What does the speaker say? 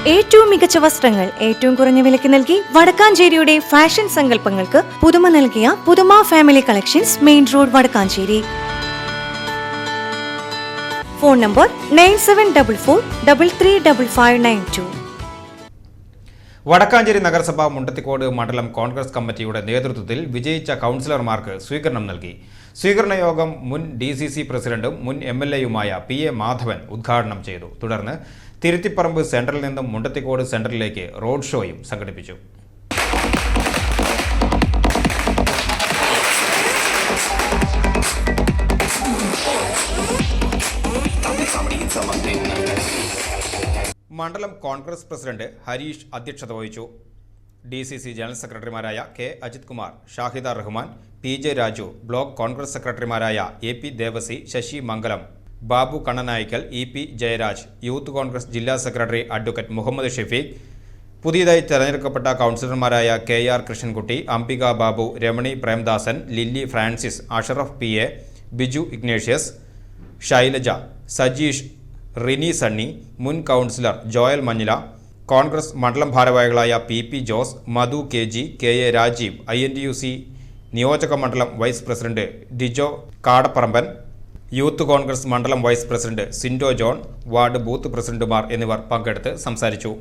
ഏറ്റവും മികച്ച വസ്ത്രങ്ങൾ ഏറ്റവും കുറഞ്ഞ വിലയ്ക്ക് നൽകി വടക്കാഞ്ചേരിയുടെ ഫാഷൻ സങ്കല്പങ്ങൾക്ക് പുതുമ നൽകിയ Puthuma family collections, main road, Vadakkanchery. Phone number 9744335592. Vadakkanchery നഗരസഭ മുണ്ടത്തിക്കോട് മണ്ഡലം കോൺഗ്രസ് കമ്മിറ്റിയുടെ നേതൃത്വത്തിൽ വിജയിച്ച കൗൺസിലർമാർക്ക് സ്വീകരണം നൽകി. സ്വീകരണ യോഗം മുൻ DCC പ്രസിഡന്റും മുൻ MLAയുമായ PA മാധവൻ ഉദ്ഘാടനം ചെയ്തു. തുടർന്ന് തിരുത്തിപ്പറമ്പ് സെന്ററിൽ നിന്നും മുണ്ടത്തിക്കോട് സെന്ററിലേക്ക് റോഡ് ഷോയും സംഘടിപ്പിച്ചു. മണ്ഡലം കോൺഗ്രസ് പ്രസിഡന്റ് ഹരീഷ് അധ്യക്ഷത വഹിച്ചു. DCC ജനറൽ സെക്രട്ടറിമാരായ K. Ajith Kumar, Shahida Rahman, PJ Raju, block Congress സെക്രട്ടറിമാരായ AP Devasi, Sasi Mangalam, Babu Kannanaikkal, EP Jayaraj, youth Congress ജില്ലാ സെക്രട്ടറി അഡ്വക്കേറ്റ് മുഹമ്മദ് ഷെഫീഖ്, പുതിയതായി തെരഞ്ഞെടുക്കപ്പെട്ട കൗൺസിലർമാരായ KR Krishnankutty, Ambika Babu, Ramani Premdasan, Lilly Francis, Ashraf PA, Biju Ignatius, Shailaja, Sajeesh, Rini Sunny, മുൻ കൗൺസിലർ ജോയൽ മഞ്ഞില, കോൺഗ്രസ് മണ്ഡലം ഭാരവാഹികളായ PP ജോസ്, മധു KG, KA രാജീവ്, INTUC നിയോജക മണ്ഡലം vice president Dijo Kadapparamban, youth Congress മണ്ഡലം vice president Sindo John, ward booth പ്രസിഡന്റുമാർ എന്നിവർ പങ്കെടുത്ത് സംസാരിച്ചു.